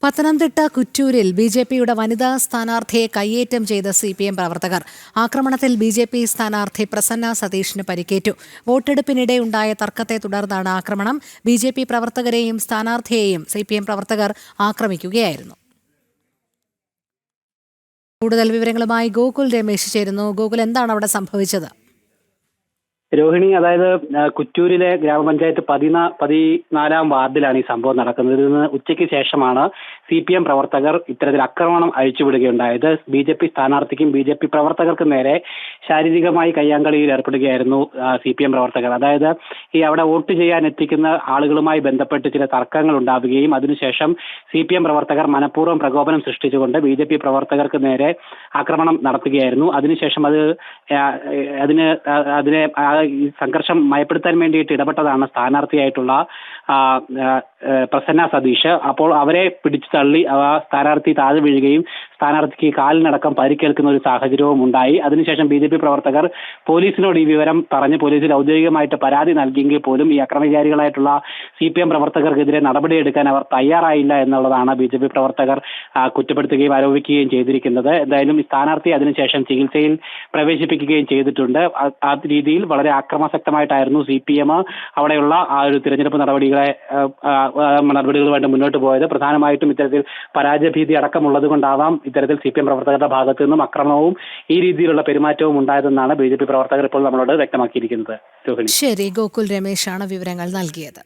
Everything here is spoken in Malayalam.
പത്തനംതിട്ട കുറ്റൂരിൽ ബി.ജെ.പിയുടെ വനിതാ സ്ഥാനാർത്ഥിയെ കയ്യേറ്റം ചെയ്ത CPM പ്രവർത്തകർ. ആക്രമണത്തിൽ ബി.ജെ.പി സ്ഥാനാർത്ഥി പ്രസന്ന സതീഷിന് പരിക്കേറ്റു. വോട്ടെടുപ്പിനിടെ ഉണ്ടായ തർക്കത്തെ തുടർന്നാണ് ആക്രമണം. ബി.ജെ.പി പ്രവർത്തകരെയും സ്ഥാനാർത്ഥിയെയും CPM പ്രവർത്തകർ ആക്രമിക്കുകയായിരുന്നു. കൂടുതൽ വിവരങ്ങളുമായി ഗോകുൽ രമേശ് ചേരുന്നു. ഗോകുൽ, എന്താണ് അവിടെ സംഭവിച്ചത്? രോഹിണി, അതായത് കുറ്റൂരിലെ ഗ്രാമപഞ്ചായത്ത് 14-ാം വാർഡിലാണ് ഈ സംഭവം നടക്കുന്നത്. ഇന്ന് ഉച്ചയ്ക്ക് ശേഷമാണ് CPM പ്രവർത്തകർ ഇത്തരത്തിൽ ആക്രമണം അഴിച്ചുവിടുകയുണ്ടായത്. BJP സ്ഥാനാർത്ഥിക്കും BJP പ്രവർത്തകർക്കും നേരെ ശാരീരികമായി കയ്യാങ്കളിയിൽ ഏർപ്പെടുകയായിരുന്നു CPM പ്രവർത്തകർ. അതായത് അവിടെ വോട്ട് ചെയ്യാൻ എത്തിക്കുന്ന ആളുകളുമായി ബന്ധപ്പെട്ട് ചില തർക്കങ്ങൾ ഉണ്ടാവുകയും അതിനുശേഷം CPM പ്രവർത്തകർ മനഃപൂർവ്വം പ്രകോപനം സൃഷ്ടിച്ചുകൊണ്ട് BJP പ്രവർത്തകർക്ക് നേരെ ആക്രമണം നടത്തുകയായിരുന്നു. അതിനുശേഷം അതിനെ ഈ സംഘർഷം മയപ്പെടുത്താൻ വേണ്ടിയിട്ട് ഇടപെട്ടതാണ് സ്ഥാനാർത്ഥിയായിട്ടുള്ള പ്രസന്ന സതീഷ്. അപ്പോൾ അവരെ പിടിച്ചു തള്ളി സ്ഥാനാർത്ഥി താഴെ വീഴുകയും സ്ഥാനാർത്ഥിക്ക് കാലിനടക്കം പരിക്കേൽക്കുന്ന ഒരു സാഹചര്യവും ഉണ്ടായി. അതിനുശേഷം BJP പ്രവർത്തകർ പോലീസിനോട് ഈ വിവരം പറഞ്ഞ് പോലീസിൽ ഔദ്യോഗികമായിട്ട് പരാതി നൽകിയെങ്കിൽ പോലും ഈ അക്രമകാരികളായിട്ടുള്ള CPM പ്രവർത്തകർക്കെതിരെ നടപടിയെടുക്കാൻ അവർ തയ്യാറായില്ല എന്നുള്ളതാണ് BJP പ്രവർത്തകർ കുറ്റപ്പെടുത്തുകയും ആരോപിക്കുകയും ചെയ്തിരിക്കുന്നത്. എന്തായാലും ഈ സ്ഥാനാർത്ഥി അതിനുശേഷം ചികിത്സയിൽ പ്രവേശിപ്പിക്കുകയും ചെയ്തിട്ടുണ്ട്. ആ രീതിയിൽ വളരെ ആക്രമാസക്തമായിട്ടായിരുന്നു CPM അവിടെയുള്ള ആ ഒരു തിരഞ്ഞെടുപ്പ് നടപടികളുമായിട്ട് മുന്നോട്ട് പോയത്. പ്രധാനമായിട്ടും ഇത്തരത്തിൽ പരാജയഭീതി അടക്കമുള്ളത് കൊണ്ടാവാം ഇത്തരത്തിൽ CPM പ്രവർത്തകരുടെ ഭാഗത്തു നിന്നും അക്രമവും ഈ രീതിയിലുള്ള പെരുമാറ്റവും ഉണ്ടായതെന്നാണ് BJP പ്രവർത്തകർ ഇപ്പോൾ നമ്മളോട് വ്യക്തമാക്കിയിരിക്കുന്നത്. ശരി, ഗോകുൽ രമേശാണ് വിവരങ്ങൾ നൽകിയത്.